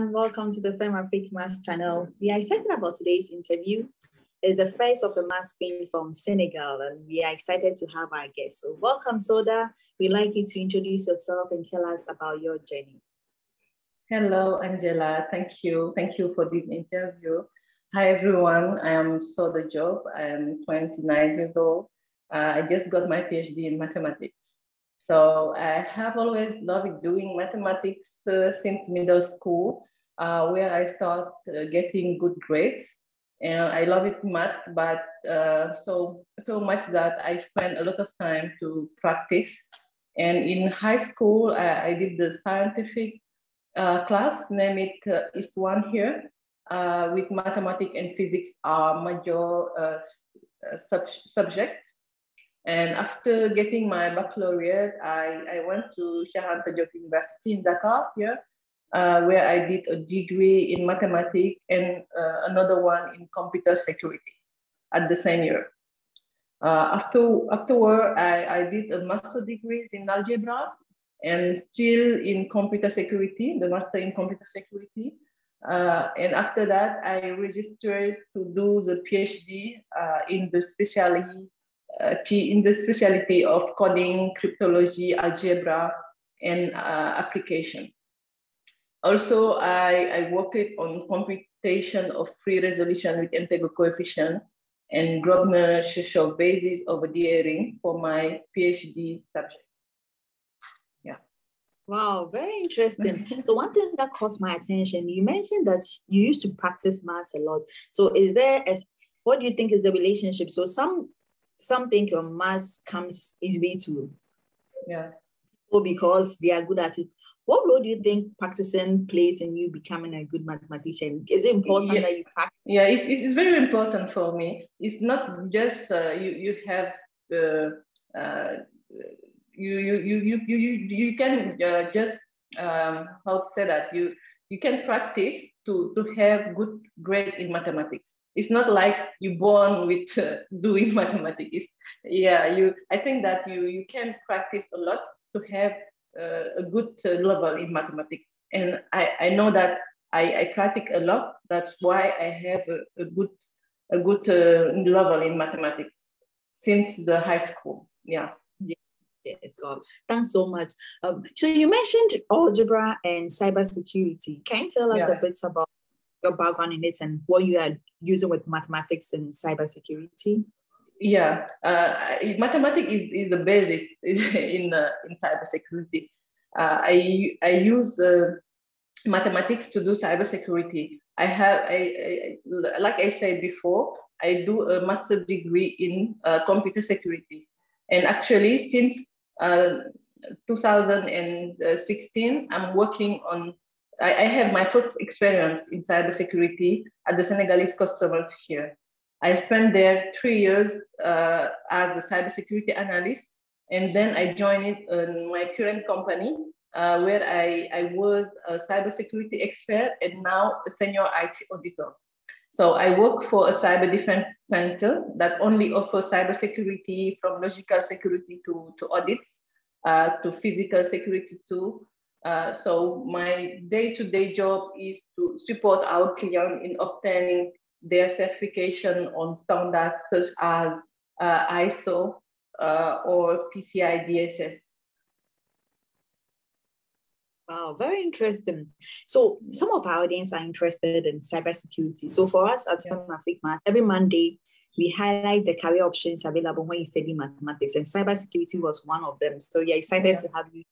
Welcome to the Femafricmaths channel. We are excited about today's interview. It's the first of the maths queen from Senegal, and we are excited to have our guest. So welcome, Soda. We'd like you to introduce yourself and tell us about your journey. Hello, Angela. Thank you. Thank you for this interview. Hi, everyone. I am Soda Diop. I am 29 years old. I just got my PhD in mathematics. So I have always loved doing mathematics since middle school, where I start getting good grades. And I love it math, but so much that I spend a lot of time to practice. And in high school, I did the scientific class, name it is one here, with mathematics and physics are major subjects. And after getting my baccalaureate, I went to Soda Diop University in Dakar here, where I did a degree in mathematics and another one in computer security at the same year. Afterward, I did a master degrees in Algebra and still in computer security, the master in computer security. And after that, I registered to do the PhD in the specialty of coding, cryptology, algebra, and application. Also, I worked on computation of free resolution with integer coefficient and Grosvenor social basis over adhering for my PhD subject. Yeah. Wow, very interesting. So one thing that caught my attention, you mentioned that you used to practice maths a lot. So what do you think is the relationship? So some think your maths comes easily to because they are good at it. What role do you think practicing plays in you becoming a good mathematician? Is it important that you practice? Yeah, it's very important for me. It's not just you have you can just how to say that you can practice to have good grade in mathematics. It's not like you're born with doing mathematics. I think that you can practice a lot to have a good level in mathematics. And I know that I practice a lot. That's why I have a good level in mathematics since the high school. Yeah. Yes, well, thanks so much. So you mentioned algebra and cybersecurity. Can you tell us a bit about your background in it and what you are using with mathematics and cybersecurity? Yeah, mathematics is the basis in cybersecurity. I use mathematics to do cybersecurity. Like I said before, I do a master's degree in computer security. And actually, since 2016, I'm working on, I have my first experience in cybersecurity at the Senegalese customers here. I spent there 3 years as a cybersecurity analyst, and then I joined my current company, where I was a cybersecurity expert and now a senior IT auditor. So I work for a cyber defense center that only offers cybersecurity from logical security to audits, to physical security too. So my day-to-day job is to support our client in obtaining their certification on standards such as ISO or PCI DSS. Wow, very interesting. So some of our audience are interested in cybersecurity. So for us at Femafricmaths, every Monday, we highlight the career options available when you study mathematics, and cybersecurity was one of them. So we're excited to have you.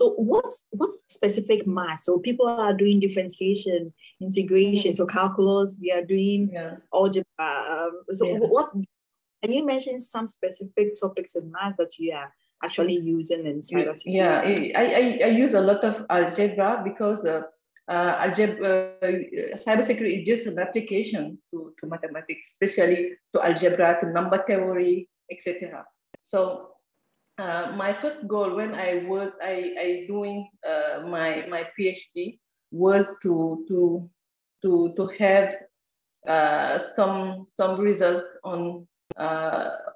So what's specific math? So people are doing differentiation, integration, so calculus, they are doing algebra. What can you mention some specific topics in math that you are actually using in cybersecurity? Yeah, I use a lot of algebra because cybersecurity is just an application to mathematics, especially to algebra, to number theory, etc. So my first goal when I doing my PhD was to have some results on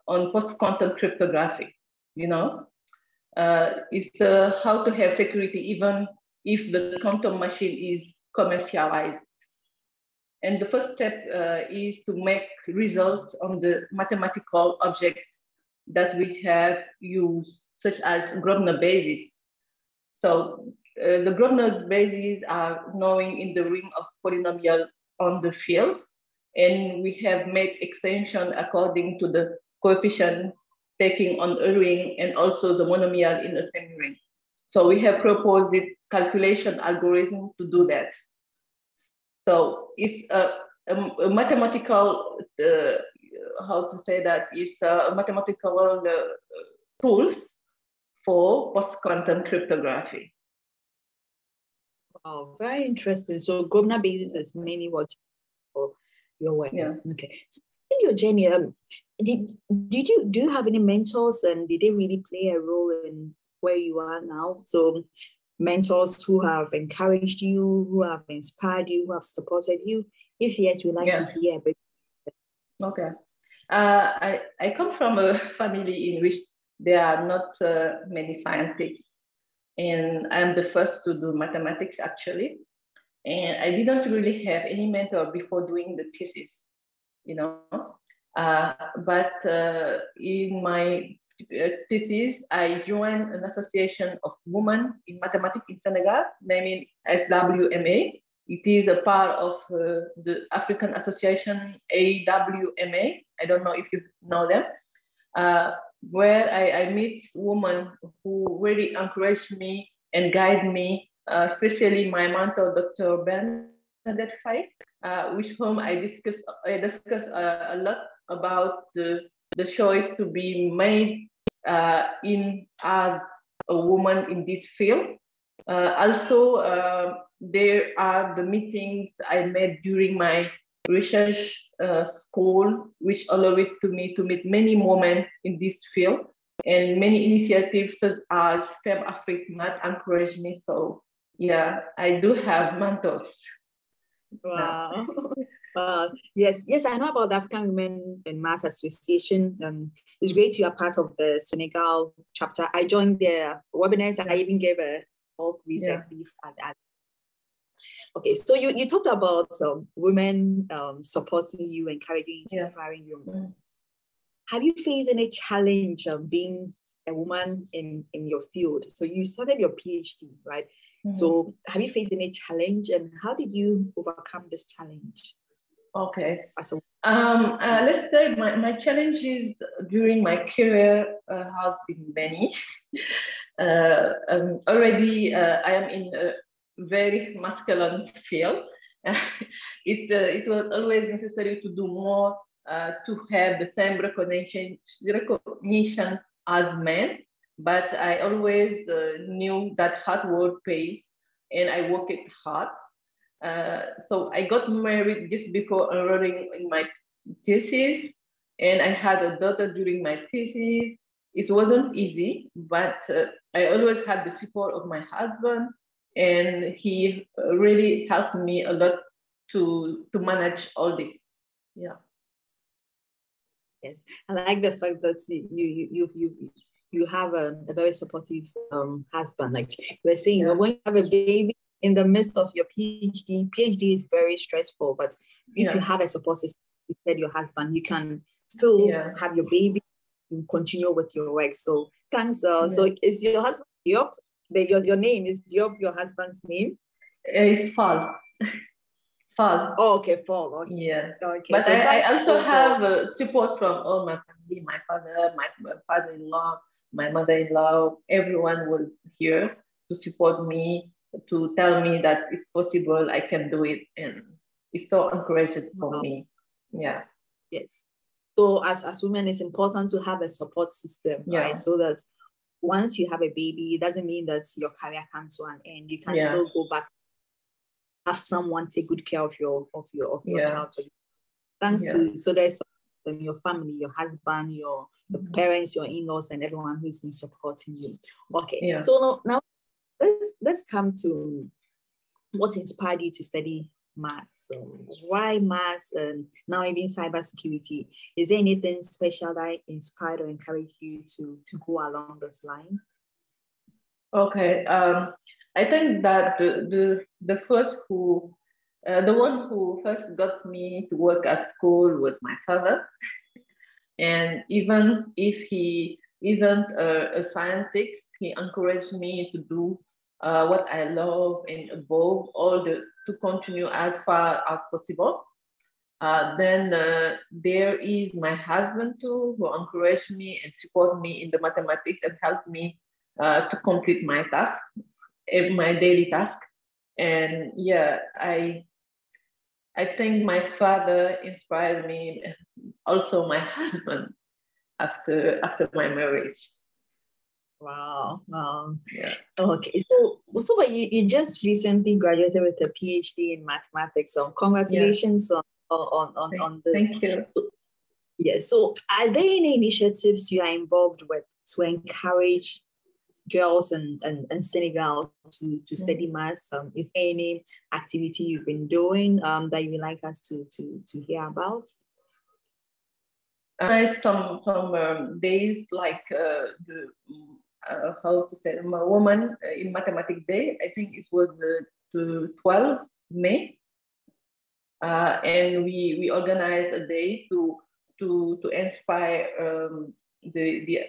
post-quantum cryptography. It's how to have security even if the quantum machine is commercialized. And the first step is to make results on the mathematical objects that we have used, such as Grobner bases. So the Grobner's bases are known in the ring of polynomial on the fields, and we have made extension according to the coefficient taking on a ring and also the monomial in the same ring. So we have proposed the calculation algorithm to do that. So it's a mathematical, how to say that, is a mathematical tools for post-quantum cryptography. Wow, very interesting. So Grosvenor basis is mainly what for your work. Yeah. Okay. So in your journey, do you have any mentors, and did they really play a role in where you are now? So mentors who have encouraged you, who have inspired you, who have supported you. If yes, we'd like to hear a bit. Okay. I come from a family in which there are not many scientists, and I'm the first to do mathematics actually. And I didn't really have any mentor before doing the thesis, you know. But in my thesis, I joined an association of women in mathematics in Senegal, named SWMA. It is a part of the African Association AWMA. I don't know if you know them, where I meet women who really encourage me and guide me, especially my mentor, Dr. Bernadette Faye, with whom I discuss a lot about the choice to be made in as a woman in this field. Also, there are the meetings I made during my research school, which allowed me to meet many women in this field, and many initiatives such as Femafricmaths encouraged me. So yeah, I do have mentors. Wow. Yes, I know about the African Women in Maths Association. It's great you are part of the Senegal chapter. I joined their webinars, and I even gave a talk recently at that. Okay, so you talked about women supporting you, encouraging you, inspiring you. Have you faced any challenge of being a woman in your field? So you started your PhD, right? So have you faced any challenge, and how did you overcome this challenge? Okay. Let's say my challenges during my career has been many. Already, I am in a very masculine field. It was always necessary to do more to have the same recognition as men. But I always knew that hard work pays, and I worked hard. So I got married just before enrolling in my thesis, and I had a daughter during my thesis. It wasn't easy, but I always had the support of my husband, and he really helped me a lot to manage all this. Yeah. Yes, I like the fact that you have a very supportive husband. Like we're saying, when you have a baby in the midst of your PhD is very stressful, but if you have a support system, instead your husband, you can still have your baby and continue with your work. So thanks. So is your husband Diop? Your name is Diop, your husband's name? It's Fall. Fall. Oh, okay, Fall. Okay. Yeah. Okay. But so I also have support from all my family, my father, my father-in-law, my mother-in-law. Everyone was here to support me, to tell me that it's possible, I can do it. And it's so encouraging for me. Yeah. Yes. So as women, it's important to have a support system, right? So that once you have a baby, it doesn't mean that your career comes to an end. You can still go back, have someone take good care of your child. Thanks to so there's your family, your husband, your parents, your in-laws, and everyone who's been supporting you. Okay. So now let's come to what inspired you to study maths. So why maths, and now even cybersecurity? Is there anything special that inspired or encouraged you to go along this line? Okay. I think that the one who first got me to work at school was my father. And even if he isn't a scientist, he encouraged me to do what I love and above all to continue as far as possible. Then there is my husband too, who encouraged me and support me in the mathematics and helped me to complete my task, my daily task. And yeah, I think my father inspired me, and also my husband after my marriage. Wow. Yeah. Okay. So but you just recently graduated with a PhD in mathematics. So congratulations on this. Thank you. Yeah. So are there any initiatives you are involved with to encourage girls in Senegal to study maths? Is there any activity you've been doing that you would like us to hear about? Some days like how to say, woman in mathematics day. I think it was to 12 May, and we organized a day to inspire the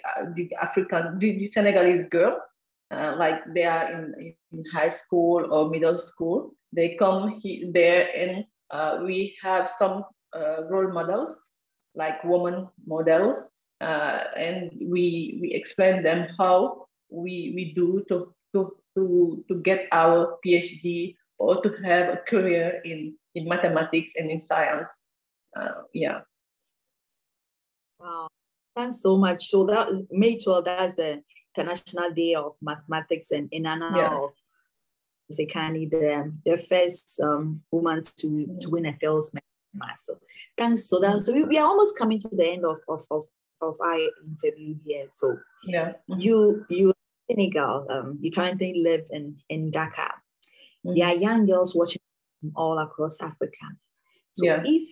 African, the Senegalese girl, like they are in high school or middle school. They come there, and we have some role models, like woman models, and we explain them how we do to get our PhD or to have a career in mathematics and in science. Yeah. Wow, thanks so much. So that May 12th, that's the International Day of Mathematics, and in honor of Zekani, the first woman to win a Fells Medal. So thanks. So we are almost coming to the end of our interview here. So you Senegal, you currently live in Dakar. There are young girls watching all across Africa. So if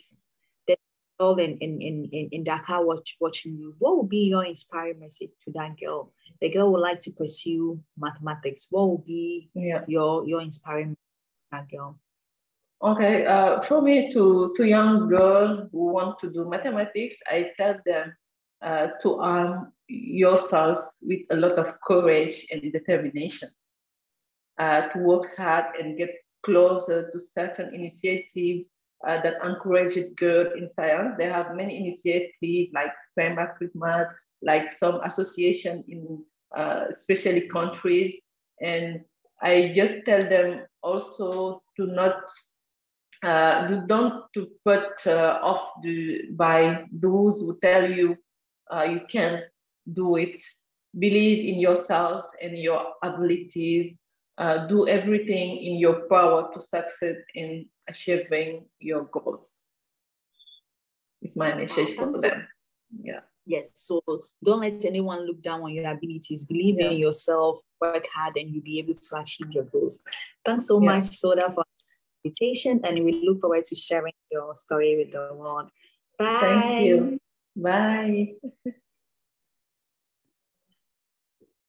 there's a girl in Dakar watching you, what would be your inspiring message to that girl? The girl would like to pursue mathematics. What would be your inspiring message to that girl? Okay, for me, to young girls who want to do mathematics, I tell them to arm yourself with a lot of courage and determination, to work hard and get closer to certain initiatives that encourage girls in science. They have many initiatives like Femafricmaths, like some association in especially countries. And I just tell them also to not don't to put off by those who tell you you can't do it. Believe in yourself and your abilities. Do everything in your power to succeed in achieving your goals. It's my message for them. Yeah. Yes. So don't let anyone look down on your abilities. Believe in yourself, work hard, and you'll be able to achieve your goals. Thanks so much, Soda, for the invitation, and we look forward to sharing your story with the world. Bye. Thank you. Bye.